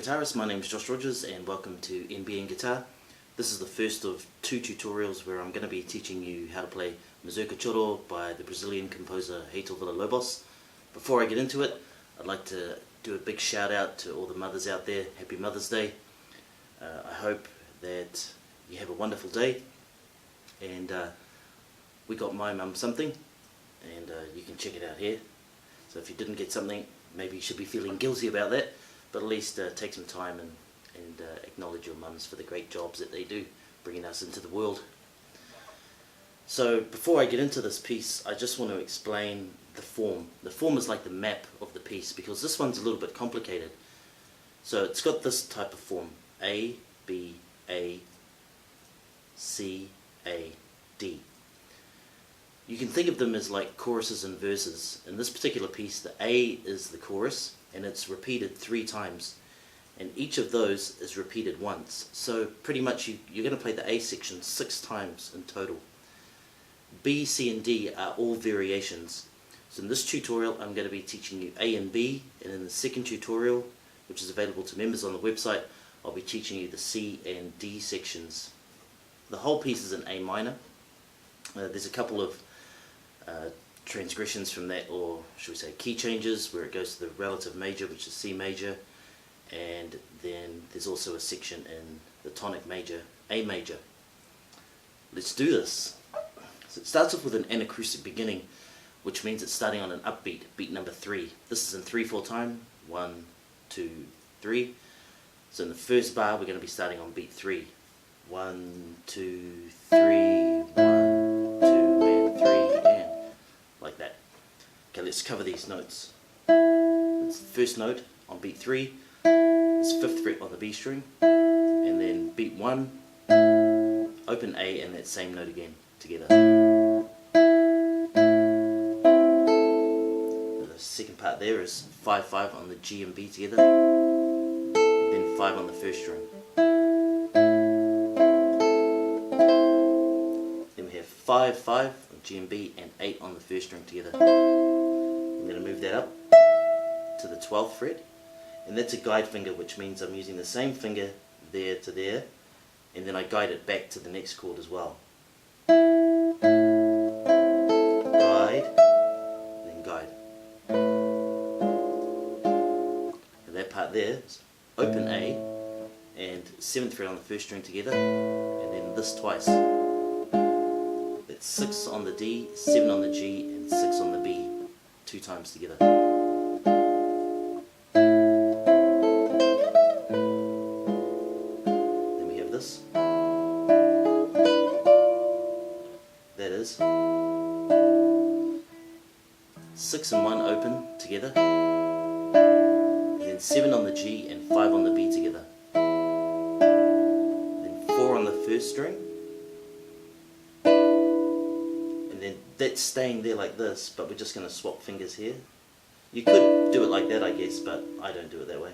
guitarists, my name is Josh Rogers and welcome to NBN Guitar. This is the first of two tutorials where I'm going to be teaching you how to play Mazurka Choro by the Brazilian composer Heitor villa-lobos. Before I get into it, I'd like to do a big shout out to all the mothers out there. Happy Mother's Day. I hope that you have a wonderful day, and we got my mum something, and you can check it out here. So if you didn't get something, maybe you should be feeling guilty about that, but at least take some time and acknowledge your mums for the great jobs that they do bringing us into the world. So before I get into this piece, I just want to explain the form. The form is like the map of the piece, because this one's a little bit complicated. So it's got this type of form: A, B, A, C, A, D. You can think of them as like choruses and verses. In this particular piece, the A is the chorus, and it's repeated 3 times, and each of those is repeated once. So pretty much you're going to play the A section 6 times in total. B, C and D are all variations. So in this tutorial I'm going to be teaching you A and B, and in the second tutorial, which is available to members on the website, I'll be teaching you the C and D sections. The whole piece is in A minor. There's a couple of transgressions from that, or should we say key changes, where it goes to the relative major, which is C major, and then there's also a section in the tonic major, A major. Let's do this. So it starts off with an anacoustic beginning, which means it's starting on an upbeat, beat number 3. This is in 3/4 time, 1, 2, 3. So in the first bar we're going to be starting on beat 3. 1, 2, 3, 1, 2 and 3, and like that. Okay, let's cover these notes. It's the first note on beat 3, it's 5th fret on the B string, and then beat 1, open A and that same note again together. The second part there is 5/5 on the G and B together, then 5 on the first string. Then we have 5/5 on G and B and 8 on the first string together. I'm going to move that up to the 12th fret, and that's a guide finger, which means I'm using the same finger there to there, and then I guide it back to the next chord as well. Guide, then guide. And that part there is open A and 7th fret on the first string together, and then this twice. That's 6 on the D, 7 on the G, and 6 on the B, 2 times together. Then we have this. That is 6 and 1 open together, and then 7 on the G and 5 on the B together. Then 4 on the first string, and then that's staying there like this, but we're just going to swap fingers here. You could do it like that, I guess, but I don't do it that way.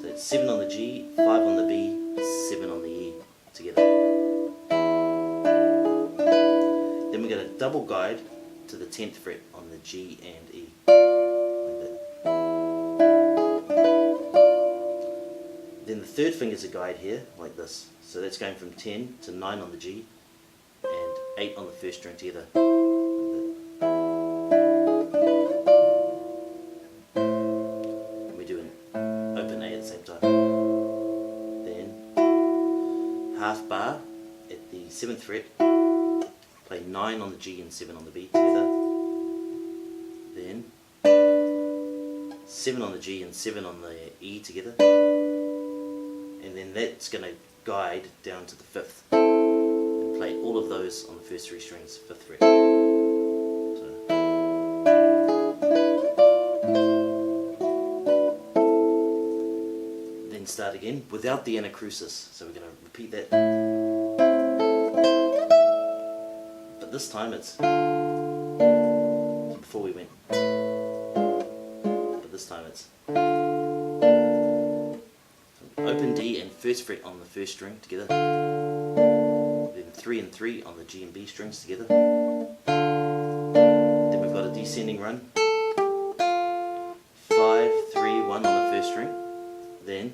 So it's 7 on the G, 5 on the B, 7 on the E together. Then we're going to double guide to the 10th fret on the G and E, like that. Then the third finger's a guide here, like this. So that's going from 10 to 9 on the G and 8 on the first string together. And we do an open A at the same time. Then half bar at the 7th fret, play 9 on the G and 7 on the B together. Then 7 on the G and 7 on the E together. And then that's going to guide down to the 5th. And play all of those on the first 3 strings, 5th fret. So. Then start again without the anacrusis. So we're going to repeat that. But this time it's before we went. But this time it's open D and 1st fret on the first string together, then 3 and 3 on the G and B strings together. Then we've got a descending run, again.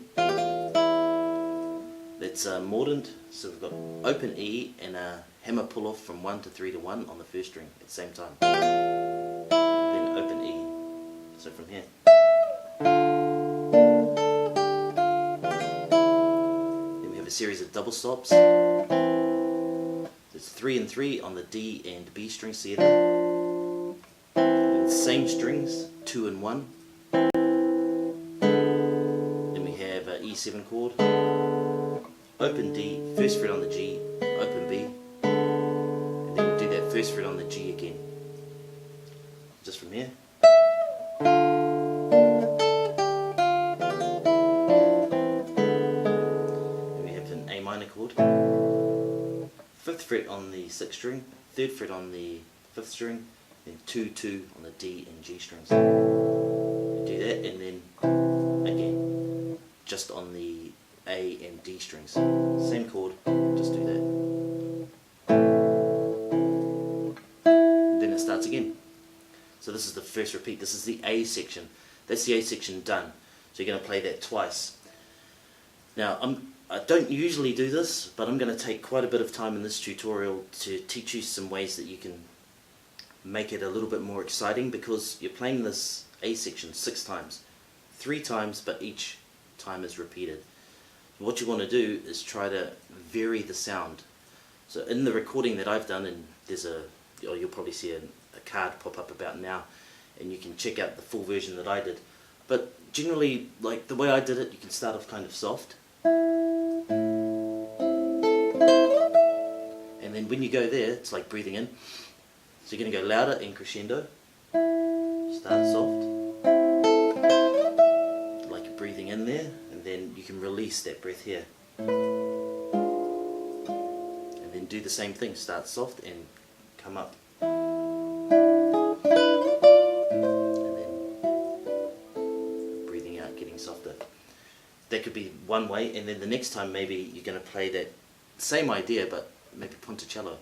That's mordant, so we've got open E and a hammer pull off from 1 to 3 to 1 on the first string at the same time. Then open E. So from here. Then we have a series of double stops. So it's 3 and 3 on the D and B strings together. Then same strings, 2 and 1. Then we have an E7 chord. Open D, first fret on the G, open B, and then do that first fret on the G again. Just from here. Then we have an A minor chord. 5th fret on the 6th string, 3rd fret on the 5th string, then 2, 2 on the D and G strings. You do that, and then again, just on the A and D strings. Same chord, just do that. Then it starts again. So this is the first repeat. This is the A section. That's the A section done. So you're going to play that twice. Now, I don't usually do this, but I'm going to take quite a bit of time in this tutorial to teach you some ways that you can make it a little bit more exciting, because you're playing this A section 6 times. 3 times, but each time is repeated. What you want to do is try to vary the sound. So in the recording that I've done, and there's you'll probably see a card pop up about now, and you can check out the full version that I did. But generally, like the way I did it, you can start off kind of soft, and then when you go there, it's like breathing in. So you're going to go louder and crescendo. Start soft, like you're breathing in there, and then you can release that breath here. And then do the same thing, start soft and come up. And then breathing out, getting softer. That could be one way, and then the next time maybe you're going to play that same idea, but maybe ponticello.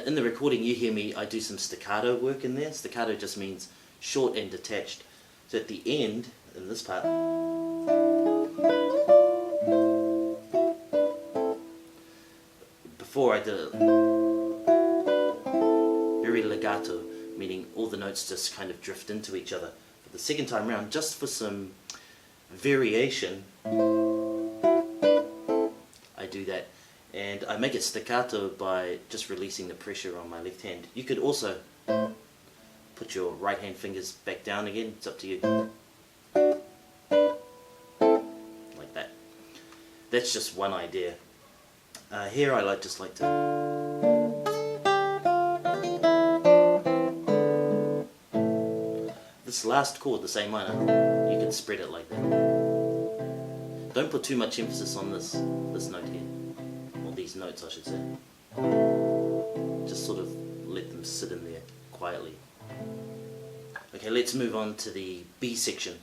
In the recording you hear me, I do some staccato work in there. Staccato just means short and detached. So at the end, in this part, before I did it very legato, meaning all the notes just kind of drift into each other. But the second time round, just for some variation, I do that. And I make it staccato by just releasing the pressure on my left hand. You could also put your right hand fingers back down again, it's up to you. Like that. That's just one idea. Here I just like to... This last chord, the C minor, you can spread it like that. Don't put too much emphasis on this note here. These notes I should say. Just sort of let them sit in there quietly. Okay, let's move on to the B section.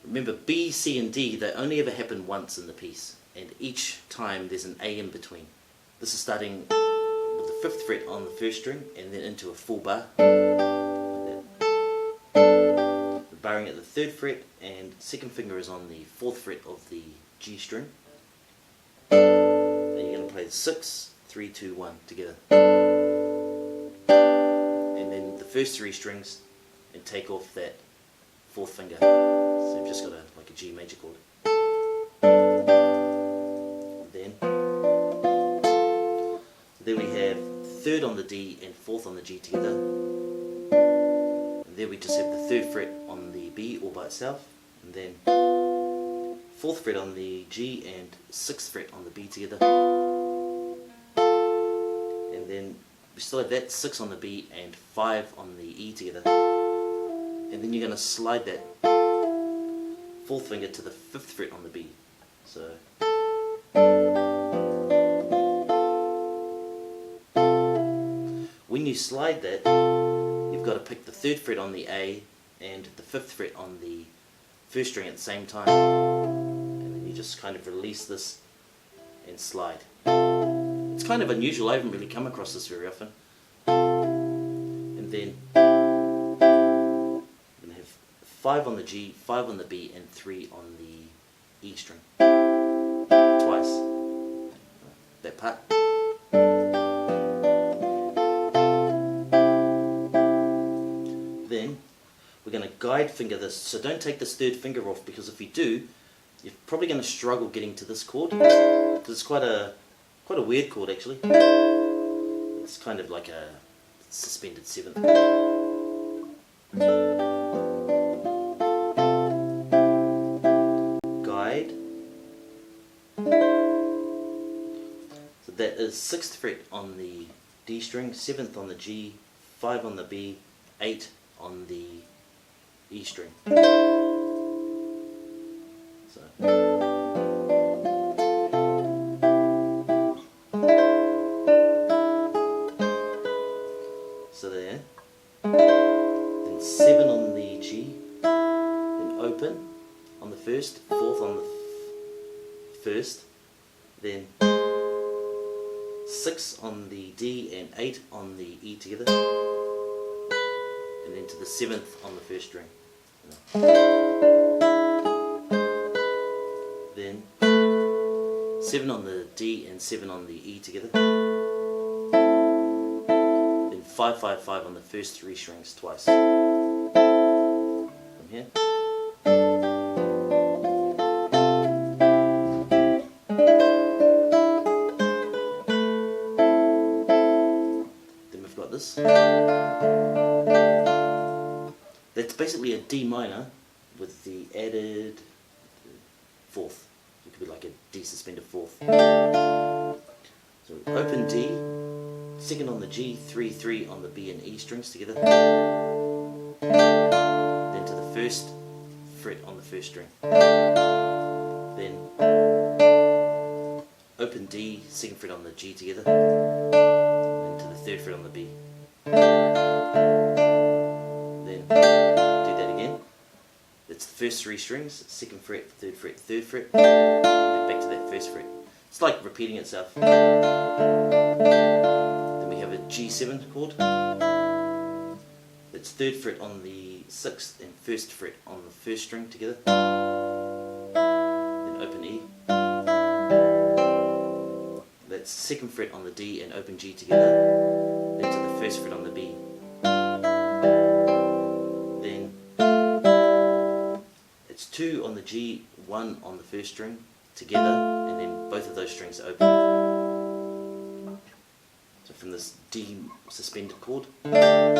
Remember, B, C and D, they only ever happen once in the piece, and each time there's an A in between. This is starting with the 5th fret on the 1st string and then into a full bar. Like that. The barring at the 3rd fret, and 2nd finger is on the 4th fret of the G string. Play 6, 3, 2, 1 together, and then the first 3 strings, and take off that 4th finger. So you've just got like a G major chord. Then we have 3rd on the D and 4th on the G together, and there we just have the 3rd fret on the B all by itself, and then 4th fret on the G and 6th fret on the B together. Then we still have that 6 on the B and 5 on the E together, and then you're going to slide that 4th finger to the 5th fret on the B. So when you slide that, you've got to pick the 3rd fret on the A and the 5th fret on the 1st string at the same time, and then you just kind of release this and slide. It's kind of unusual, I haven't really come across this very often. And then we're going to have 5 on the G, 5 on the B, and 3 on the E string. Twice. That part. Then we're going to guide finger this, so don't take this third finger off, because if you do, you're probably going to struggle getting to this chord, because it's quite a weird chord actually. It's kind of like a suspended 7th. Guide. So that is 6th fret on the D string, 7th on the G, 5 on the B, 8 on the E string. So there. Then 7 on the G, then open on the 1st, 4th on the 1st, then 6 on the D and 8 on the E together, and then to the 7th on the 1st string. Then 7 on the D and 7 on the E together, then 5, 5, 5 on the first 3 strings twice. From here. Then we've got this. That's basically a D minor with the added 4th. It could be like a D suspended 4th. So open D, 2nd on the G, 3, 3 on the B and E strings together. Then to the 1st fret on the 1st string. Then open D, 2nd fret on the G together. Then to the 3rd fret on the B. Then do that again. It's the first 3 strings, 2nd fret, 3rd fret, 3rd fret, and then back to that 1st fret. It's like repeating itself. Then we have a G7 chord. It's 3rd fret on the 6th and 1st fret on the 1st string together. Then open E. That's 2nd fret on the D and open G together. Then to the 1st fret on the B. Then it's 2 on the G, 1 on the 1st string together, and then both of those strings are open. So from this D suspended chord. Then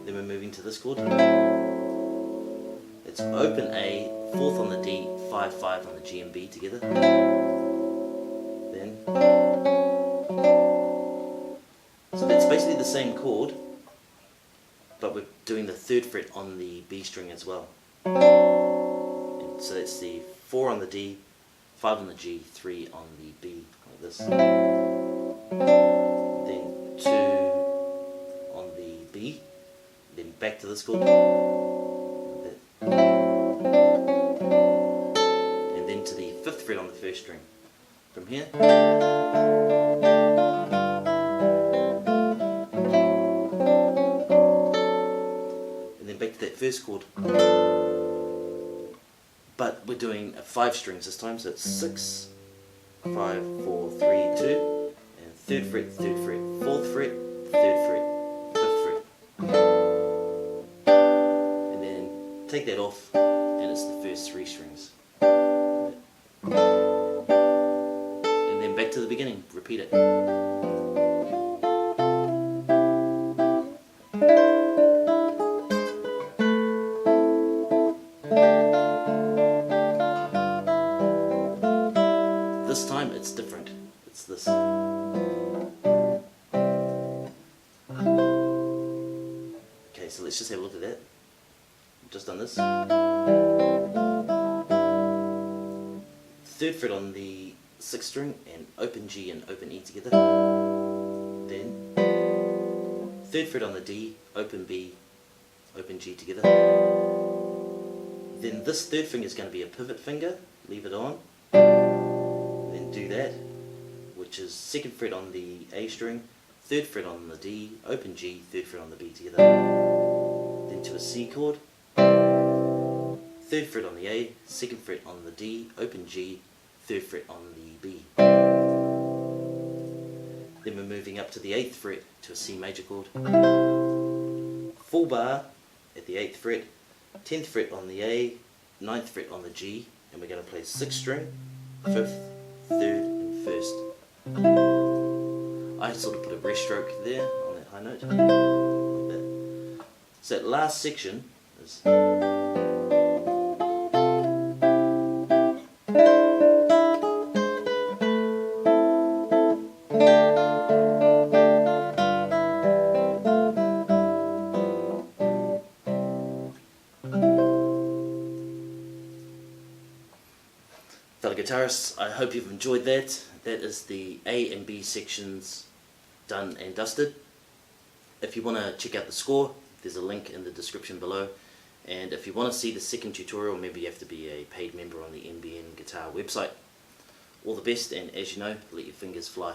we're moving to this chord. It's open A, 4th on the D, 5, 5 on the G and B together. Then, so that's basically the same chord, but we're doing the 3rd fret on the B string as well. And so that's the 4 on the D, 5 on the G, 3 on the B, like this. Then 2 on the B, then back to this chord. And then to the 5th fret on the 1st string. From here. Back to that first chord, but we're doing 5 strings this time, so it's 6, 5, 4, 3, 2, and 3rd fret, 3rd fret, 4th fret, 3rd fret, 5th fret, and then take that off, and it's the first 3 strings, and then back to the beginning, repeat it. This time it's different. It's this. Okay, so let's just have a look at that. I've just done this. 3rd fret on the 6th string and open G and open E together. Then 3rd fret on the D, open B, open G together. Then this 3rd finger is going to be a pivot finger. Leave it on. Then do that, which is 2nd fret on the A string, 3rd fret on the D, open G, 3rd fret on the B together. Then to a C chord, 3rd fret on the A, 2nd fret on the D, open G, 3rd fret on the B. Then we're moving up to the 8th fret to a C major chord. Full bar at the 8th fret, 10th fret on the A, 9th fret on the G, and we're going to play 6th string, 5th, 3rd and 1st. I sort of put a rest stroke there on that high note, like that. So that last section is... Fellow guitarists, I hope you've enjoyed that. That is the A and B sections done and dusted. If you want to check out the score, there's a link in the description below. And if you want to see the second tutorial, maybe you have to be a paid member on the NBN guitar website. All the best, and as you know, let your fingers fly.